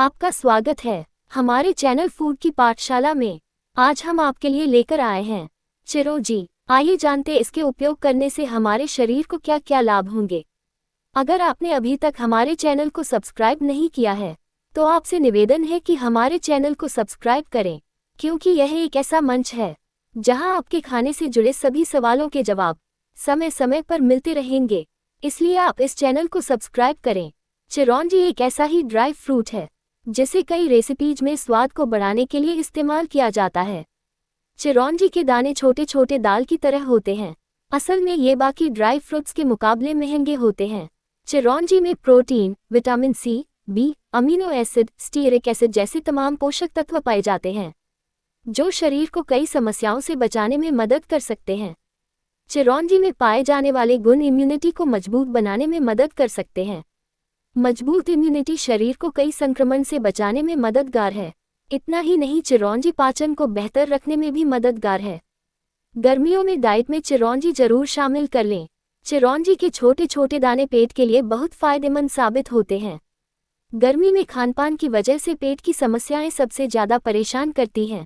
आपका स्वागत है हमारे चैनल फूड की पाठशाला में। आज हम आपके लिए लेकर आए हैं चिरोंजी। आइए जानते इसके उपयोग करने से हमारे शरीर को क्या क्या लाभ होंगे। अगर आपने अभी तक हमारे चैनल को सब्सक्राइब नहीं किया है तो आपसे निवेदन है कि हमारे चैनल को सब्सक्राइब करें, क्योंकि यह एक ऐसा मंच है जहां आपके खाने से जुड़े सभी सवालों के जवाब समय समय पर मिलते रहेंगे। इसलिए आप इस चैनल को सब्सक्राइब करें। चिरौंजी एक ऐसा ही ड्राई फ्रूट है जिसे कई रेसिपीज में स्वाद को बढ़ाने के लिए इस्तेमाल किया जाता है। चिरौंजी के दाने छोटे छोटे दाल की तरह होते हैं। असल में ये बाकी ड्राई फ्रूट्स के मुकाबले महंगे होते हैं। चिरौंजी में protein, vitamin C, B, amino acid, stearic acid जैसे तमाम पोषक तत्व पाए जाते हैं जो शरीर को कई समस्याओं से बचाने में मदद कर सकते हैं। चिरौंजी में पाए जाने वाले गुण इम्यूनिटी को मजबूत बनाने में मदद कर सकते हैं। मजबूत इम्यूनिटी शरीर को कई संक्रमण से बचाने में मददगार है। इतना ही नहीं, चिरौंजी पाचन को बेहतर रखने में भी मददगार है। गर्मियों में डाइट में चिरौंजी जरूर शामिल कर लें। चिरौंजी के छोटे छोटे दाने पेट के लिए बहुत फायदेमंद साबित होते हैं। गर्मी में खानपान की वजह से पेट की समस्याएं सबसे ज्यादा परेशान करती हैं।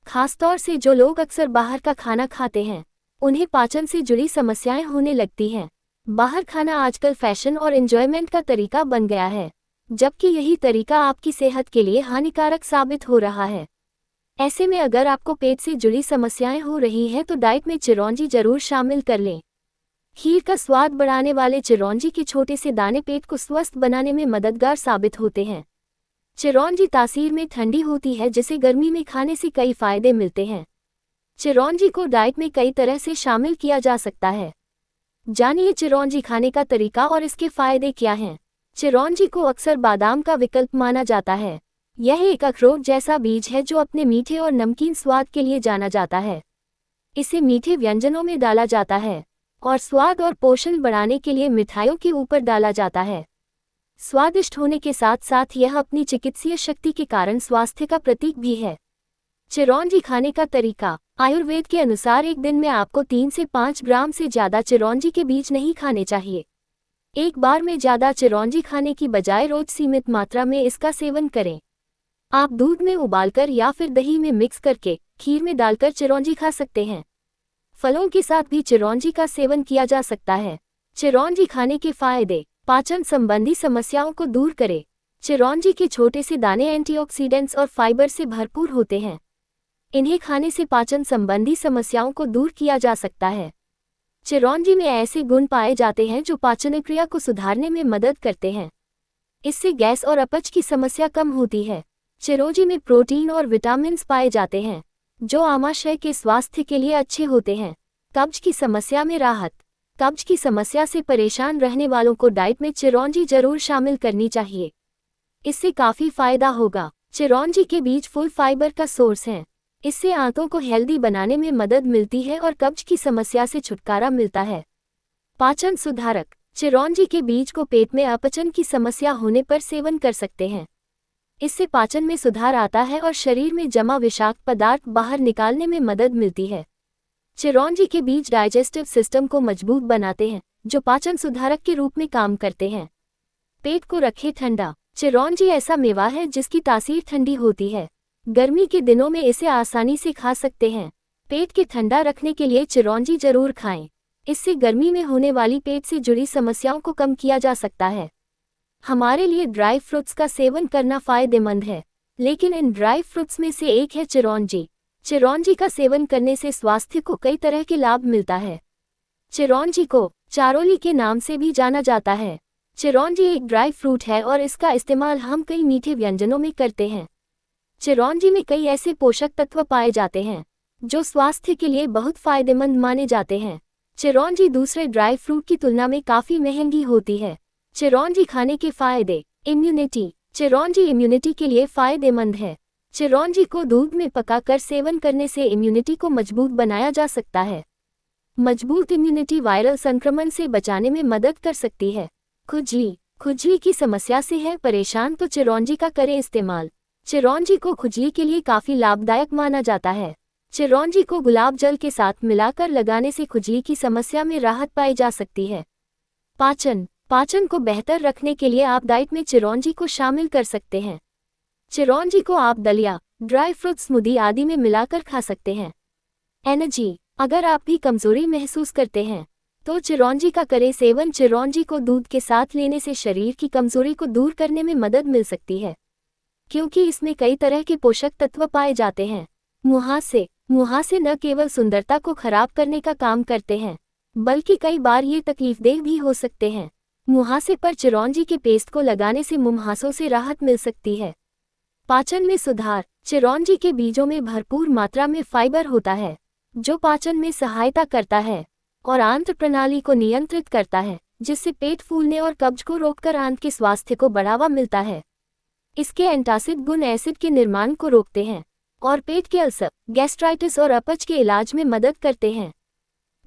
खासतौर से जो लोग अक्सर बाहर का खाना खाते हैं उन्हें पाचन से जुड़ी समस्याएं होने लगती हैं। बाहर खाना आजकल फैशन और एंजॉयमेंट का तरीका बन गया है, जबकि यही तरीका आपकी सेहत के लिए हानिकारक साबित हो रहा है। ऐसे में अगर आपको पेट से जुड़ी समस्याएं हो रही हैं तो डाइट में चिरौंजी जरूर शामिल कर लें। खीर का स्वाद बढ़ाने वाले चिरौंजी के छोटे से दाने पेट को स्वस्थ बनाने में मददगार साबित होते हैं। चिरौंजी तासीर में ठंडी होती है, जिसे गर्मी में खाने से कई फायदे मिलते हैं। चिरौंजी को डाइट में कई तरह से शामिल किया जा सकता है। जानिए चिरौंजी खाने का तरीका और इसके फायदे क्या हैं। चिरौंजी को अक्सर बादाम का विकल्प माना जाता है। यह एक अखरोट जैसा बीज है जो अपने मीठे और नमकीन स्वाद के लिए जाना जाता है। इसे मीठे व्यंजनों में डाला जाता है और स्वाद और पोषण बढ़ाने के लिए मिठाइयों के ऊपर डाला जाता है। स्वादिष्ट होने के साथ साथ यह अपनी चिकित्सीय शक्ति के कारण स्वास्थ्य का प्रतीक भी है। चिरौंजी खाने का तरीका। आयुर्वेद के अनुसार एक दिन में आपको 3 से 5 ग्राम से ज्यादा चिरौंजी के बीज नहीं खाने चाहिए। एक बार में ज्यादा चिरौंजी खाने की बजाय रोज सीमित मात्रा में इसका सेवन करें। आप दूध में उबालकर या फिर दही में मिक्स करके खीर में डालकर चिरौंजी खा सकते हैं। फलों के साथ भी चिरौंजी का सेवन किया जा सकता है। चिरौंजी खाने के फायदे। पाचन संबंधी समस्याओं को दूर करे। चिरौंजी के छोटे से दाने एंटीऑक्सीडेंट्स और फाइबर से भरपूर होते हैं। इन्हें खाने से पाचन संबंधी समस्याओं को दूर किया जा सकता है। चिरौंजी में ऐसे गुण पाए जाते हैं जो पाचन क्रिया को सुधारने में मदद करते हैं। इससे गैस और अपच की समस्या कम होती है। चिरौंजी में प्रोटीन और विटामिन्स पाए जाते हैं जो आमाशय के स्वास्थ्य के लिए अच्छे होते हैं। कब्ज की समस्या में राहत। कब्ज की समस्या से परेशान रहने वालों को डाइट में चिरौंजी जरूर शामिल करनी चाहिए। इससे काफी फायदा होगा। चिरौंजी के बीज फुल फाइबर का सोर्स हैं। इससे आंतों को हेल्दी बनाने में मदद मिलती है और कब्ज की समस्या से छुटकारा मिलता है। पाचन सुधारक। चिरौंजी के बीज को पेट में अपचन की समस्या होने पर सेवन कर सकते हैं। इससे पाचन में सुधार आता है और शरीर में जमा विषाक्त पदार्थ बाहर निकालने में मदद मिलती है। चिरौंजी के बीज डाइजेस्टिव सिस्टम को मजबूत बनाते हैं, जो पाचन सुधारक के रूप में काम करते हैं। पेट को रखे ठंडा। चिरौंजी ऐसा मेवा है जिसकी तासीर ठंडी होती है। गर्मी के दिनों में इसे आसानी से खा सकते हैं। पेट के ठंडा रखने के लिए चिरौंजी जरूर खाएं। इससे गर्मी में होने वाली पेट से जुड़ी समस्याओं को कम किया जा सकता है। हमारे लिए ड्राई फ्रूट्स का सेवन करना फायदेमंद है, लेकिन इन ड्राई फ्रूट्स में से एक है चिरौंजी। चिरौंजी का सेवन करने से स्वास्थ्य को कई तरह के लाभ मिलता है। चिरौंजी को चारोली के नाम से भी जाना जाता है। चिरौंजी एक ड्राई फ्रूट है और इसका इस्तेमाल हम कई मीठे व्यंजनों में करते हैं। चिरौंजी में कई ऐसे पोषक तत्व पाए जाते हैं जो स्वास्थ्य के लिए बहुत फायदेमंद माने जाते हैं। चिरौंजी दूसरे ड्राई फ्रूट की तुलना में काफी महंगी होती है। चिरौंजी खाने के फायदे। इम्यूनिटी। चिरौंजी इम्यूनिटी के लिए फायदेमंद है। चिरौंजी को दूध में पकाकर सेवन करने से इम्यूनिटी को मजबूत बनाया जा सकता है। मजबूत इम्यूनिटी वायरल संक्रमण से बचाने में मदद कर सकती है। खुजली की समस्या से है परेशान तो चिरौंजी का करें इस्तेमाल। चिरौंजी को खुजली के लिए काफी लाभदायक माना जाता है। चिरौंजी को गुलाब जल के साथ मिलाकर लगाने से खुजली की समस्या में राहत पाई जा सकती है। पाचन को बेहतर रखने के लिए आप डाइट में चिरौंजी को शामिल कर सकते हैं। चिरौंजी को आप दलिया, ड्राई फ्रूट स्मूदी आदि में मिलाकर खा सकते हैं। एनर्जी, अगर आप भी कमजोरी महसूस करते हैं तो चिरौंजी का करें सेवन। चिरौंजी को दूध के साथ लेने से शरीर की कमजोरी को दूर करने में मदद मिल सकती है, क्योंकि इसमें कई तरह के पोषक तत्व पाए जाते हैं। मुहासे न केवल सुंदरता को खराब करने का काम करते हैं, बल्कि कई बार ये तकलीफदेह भी हो सकते हैं। मुहासे पर चिरौंजी के पेस्ट को लगाने से मुहासों से राहत मिल सकती है। पाचन में सुधार, चिरौंजी के बीजों में भरपूर मात्रा में फाइबर होता है, जो पाचन में सहायता करता है और आंत्र प्रणाली को नियंत्रित करता है, जिससे पेट फूलने और कब्ज को रोककर आंत के स्वास्थ्य को बढ़ावा मिलता है। इसके एंटासिड गुण एसिड के निर्माण को रोकते हैं और पेट के अल्सर, गैस्ट्राइटिस और अपच के इलाज में मदद करते हैं,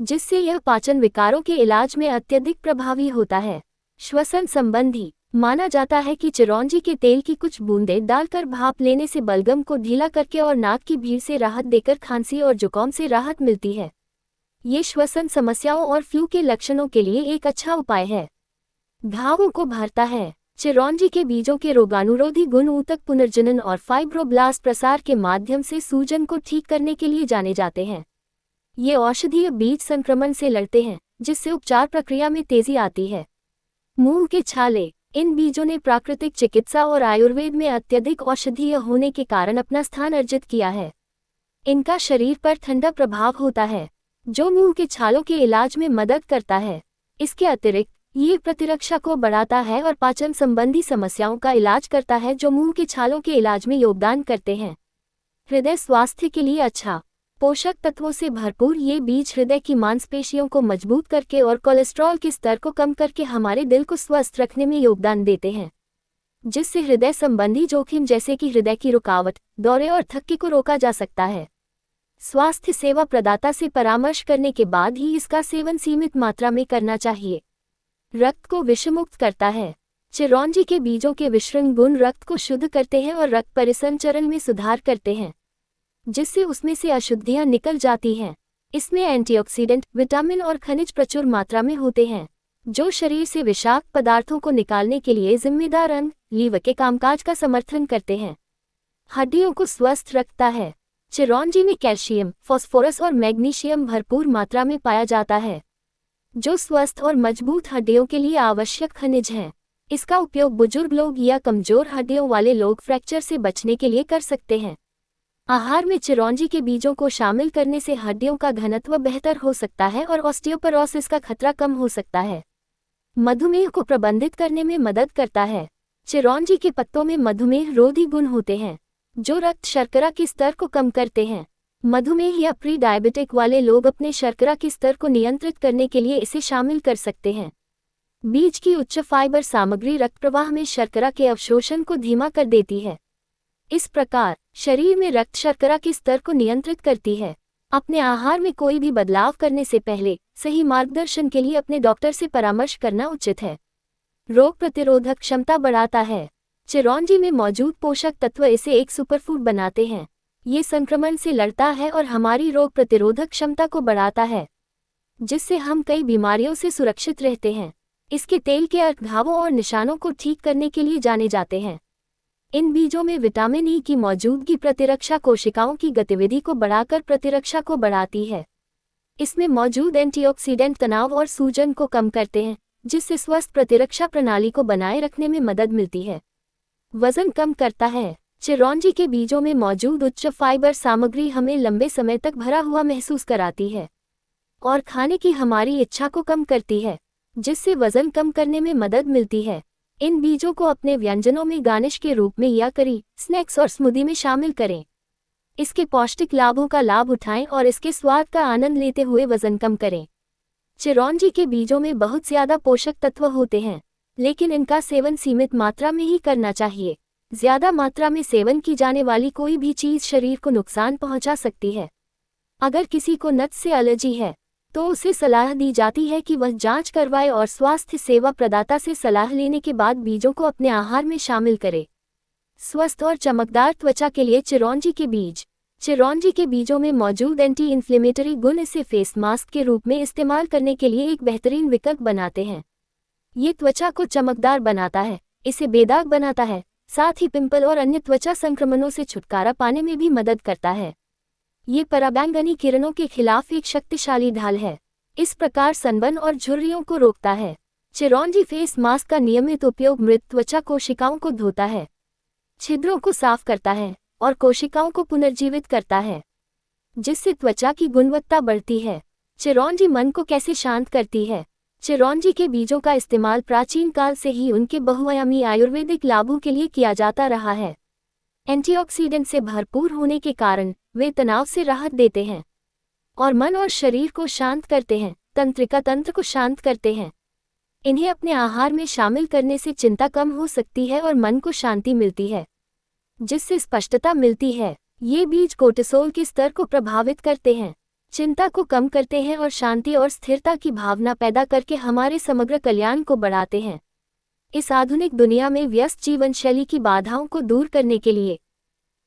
जिससे यह पाचन विकारों के इलाज में अत्यधिक प्रभावी होता है। श्वसन संबंधी, माना जाता है कि चिरौंजी के तेल की कुछ बूंदें डालकर भाप लेने से बलगम को ढीला करके और नाक की भीड़ से राहत देकर खांसी और जुकाम से राहत मिलती है। ये श्वसन समस्याओं और फ्लू के लक्षणों के लिए एक अच्छा उपाय है। घावों को भरता है, चिरौंजी के बीजों के रोगानुरोधी गुण ऊतक पुनर्जनन और फाइब्रोब्लास्ट प्रसार के माध्यम से सूजन को ठीक करने के लिए जाने जाते हैं। ये औषधीय बीज संक्रमण से लड़ते हैं, जिससे उपचार प्रक्रिया में तेजी आती है। मूंग के छाले, इन बीजों ने प्राकृतिक चिकित्सा और आयुर्वेद में अत्यधिक औषधीय होने के कारण अपना स्थान अर्जित किया है। इनका शरीर पर ठंडा प्रभाव होता है, जो मूंग के छालों के इलाज में मदद करता है। इसके अतिरिक्त ये प्रतिरक्षा को बढ़ाता है और पाचन संबंधी समस्याओं का इलाज करता है, जो मूंग के छालों के इलाज में योगदान करते हैं। हृदय स्वास्थ्य के लिए अच्छा, पोषक तत्वों से भरपूर ये बीज हृदय की मांसपेशियों को मजबूत करके और कोलेस्ट्रॉल के स्तर को कम करके हमारे दिल को स्वस्थ रखने में योगदान देते हैं, जिससे हृदय संबंधी जोखिम जैसे कि हृदय की रुकावट, दौरे और थक्के को रोका जा सकता है। स्वास्थ्य सेवा प्रदाता से परामर्श करने के बाद ही इसका सेवन सीमित मात्रा में करना चाहिए। रक्त को विषमुक्त करता है, चिरौंजी के बीजों के विषऋण गुण रक्त को शुद्ध करते हैं और रक्त परिसंचरण में सुधार करते हैं, जिससे उसमें से अशुद्धियां निकल जाती हैं। इसमें एंटीऑक्सीडेंट, विटामिन और खनिज प्रचुर मात्रा में होते हैं, जो शरीर से विषाक्त पदार्थों को निकालने के लिए जिम्मेदार अंग लीवर के कामकाज का समर्थन करते हैं। हड्डियों को स्वस्थ रखता है, चिरौंजी में कैल्शियम, फास्फोरस और मैग्नीशियम भरपूर मात्रा में पाया जाता है, जो स्वस्थ और मजबूत हड्डियों के लिए आवश्यक खनिज हैं। इसका उपयोग बुजुर्ग लोग या कमजोर हड्डियों वाले लोग फ्रैक्चर से बचने के लिए कर सकते हैं। आहार में चिरौंजी के बीजों को शामिल करने से हड्डियों का घनत्व बेहतर हो सकता है और ऑस्टियोपोरोसिस का खतरा कम हो सकता है। मधुमेह को प्रबंधित करने में मदद करता है, चिरौंजी के पत्तों में मधुमेह रोधी गुण होते हैं, जो रक्त शर्करा के स्तर को कम करते हैं। मधुमेह या प्री डायबिटिक वाले लोग अपने शर्करा के स्तर को नियंत्रित करने के लिए इसे शामिल कर सकते हैं। बीज की उच्च फाइबर सामग्री रक्त प्रवाह में शर्करा के अवशोषण को धीमा कर देती है। इस प्रकार शरीर में रक्त शर्करा के स्तर को नियंत्रित करती है। अपने आहार में कोई भी बदलाव करने से पहले सही मार्गदर्शन के लिए अपने डॉक्टर से परामर्श करना उचित है। रोग प्रतिरोधक क्षमता बढ़ाता है, चिरौंजी में मौजूद पोषक तत्व इसे एक सुपरफूड बनाते हैं। ये संक्रमण से लड़ता है और हमारी रोग प्रतिरोधक क्षमता को बढ़ाता है, जिससे हम कई बीमारियों से सुरक्षित रहते हैं। इसके तेल के अर्क घावों और निशानों को ठीक करने के लिए जाने जाते हैं। इन बीजों में विटामिन ई की मौजूदगी प्रतिरक्षा कोशिकाओं की गतिविधि को बढ़ाकर प्रतिरक्षा को बढ़ाती है। इसमें मौजूद एंटीऑक्सीडेंट तनाव और सूजन को कम करते हैं, जिससे स्वस्थ प्रतिरक्षा प्रणाली को बनाए रखने में मदद मिलती है। वजन कम करता है, चिरौंजी के बीजों में मौजूद उच्च फाइबर सामग्री हमें लंबे समय तक भरा हुआ महसूस कराती है और खाने की हमारी इच्छा को कम करती है, जिससे वजन कम करने में मदद मिलती है। इन बीजों को अपने व्यंजनों में गार्निश के रूप में या करी, स्नैक्स और स्मूदी में शामिल करें। इसके पौष्टिक लाभों का लाभ उठाएं और इसके स्वाद का आनंद लेते हुए वजन कम करें। चिरौंजी के बीजों में बहुत ज्यादा पोषक तत्व होते हैं, लेकिन इनका सेवन सीमित मात्रा में ही करना चाहिए। ज्यादा मात्रा में सेवन की जाने वाली कोई भी चीज शरीर को नुकसान पहुंचा सकती है। अगर किसी को नट्स से एलर्जी है तो उसे सलाह दी जाती है कि वह जांच करवाए और स्वास्थ्य सेवा प्रदाता से सलाह लेने के बाद बीजों को अपने आहार में शामिल करे। स्वस्थ और चमकदार त्वचा के लिए चिरौंजी के बीज। चिरौंजी के बीजों में मौजूद एंटी इन्फ्लेमेटरी गुण इसे फेस मास्क के रूप में इस्तेमाल करने के लिए एक बेहतरीन विकल्प बनाते हैं। ये त्वचा को चमकदार बनाता है, इसे बेदाग बनाता है, साथ ही पिंपल और अन्य त्वचा संक्रमणों से छुटकारा पाने में भी मदद करता है। ये पराबैंगनी किरणों के खिलाफ एक शक्तिशाली ढाल है। इस प्रकार सनबर्न और झुर्रियों को रोकता है। चिरौंजी फेस मास्क का नियमित उपयोग मृत त्वचा कोशिकाओं को धोता है, छिद्रों को साफ करता है और कोशिकाओं को पुनर्जीवित करता है, जिससे त्वचा की गुणवत्ता बढ़ती है। चिरौंजी मन को कैसे शांत करती है? चिरौंजी के बीजों का इस्तेमाल प्राचीन काल से ही उनके बहुआयामी आयुर्वेदिक लाभों के लिए किया जाता रहा है। एंटीऑक्सीडेंट से भरपूर होने के कारण वे तनाव से राहत देते हैं और मन और शरीर को शांत करते हैं, तंत्रिका तंत्र को शांत करते हैं। इन्हें अपने आहार में शामिल करने से चिंता कम हो सकती है और मन को शांति मिलती है, जिससे स्पष्टता मिलती है। ये बीज कोर्टिसोल के स्तर को प्रभावित करते हैं, चिंता को कम करते हैं और शांति और स्थिरता की भावना पैदा करके हमारे समग्र कल्याण को बढ़ाते हैं। इस आधुनिक दुनिया में व्यस्त जीवन शैली की बाधाओं को दूर करने के लिए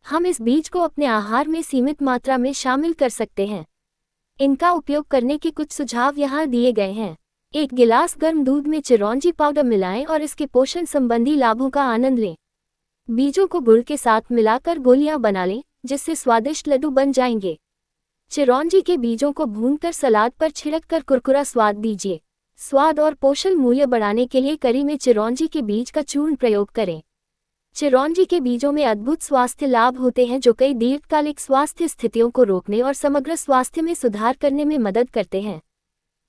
हम इस बीज को अपने आहार में सीमित मात्रा में शामिल कर सकते हैं। इनका उपयोग करने के कुछ सुझाव यहाँ दिए गए हैं। 1 गिलास गर्म दूध में चिरौंजी पाउडर मिलाएं और इसके पोषण संबंधी लाभों का आनंद लें। बीजों को गुड़ के साथ मिलाकर गोलियां बना लें, जिससे स्वादिष्ट लड्डू बन जाएंगे। चिरौंजी के बीजों को भूनकर सलाद पर छिड़ककर कुरकुरा स्वाद दीजिए। स्वाद और पोषण मूल्य बढ़ाने के लिए करी में चिरौंजी के बीज का चूर्ण प्रयोग करें। चिरौंजी के बीजों में अद्भुत स्वास्थ्य लाभ होते हैं जो कई दीर्घकालिक स्वास्थ्य स्थितियों को रोकने और समग्र स्वास्थ्य में सुधार करने में मदद करते हैं।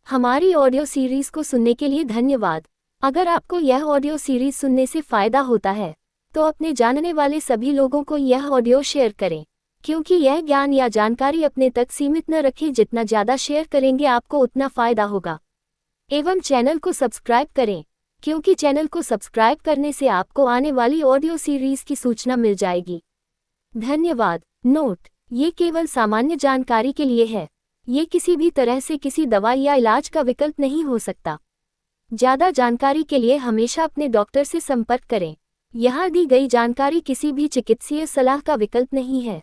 हमारी ऑडियो सीरीज को सुनने के लिए धन्यवाद। अगर आपको यह ऑडियो सीरीज सुनने से फायदा होता है तो अपने जानने वाले सभी लोगों को यह ऑडियो शेयर करें, क्योंकि यह ज्ञान या जानकारी अपने तक सीमित न रखें। जितना ज़्यादा शेयर करेंगे आपको उतना फायदा होगा। एवं चैनल को सब्सक्राइब करें, क्योंकि चैनल को सब्सक्राइब करने से आपको आने वाली ऑडियो सीरीज की सूचना मिल जाएगी। धन्यवाद। नोट: ये केवल सामान्य जानकारी के लिए है। ये किसी भी तरह से किसी दवा या इलाज का विकल्प नहीं हो सकता। ज़्यादा जानकारी के लिए हमेशा अपने डॉक्टर से संपर्क करें। यहाँ दी गई जानकारी किसी भी चिकित्सीय सलाह का विकल्प नहीं है।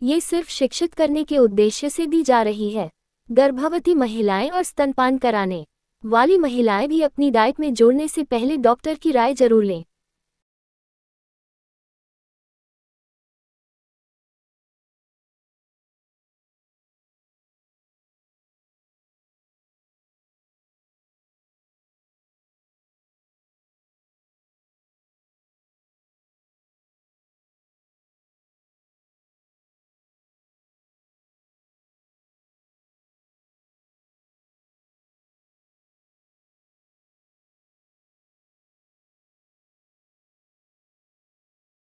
ये सिर्फ शिक्षित करने के उद्देश्य से दी जा रही है। गर्भवती महिलाएं और स्तनपान कराने वाली महिलाएं भी अपनी डाइट में जोड़ने से पहले डॉक्टर की राय जरूर लें।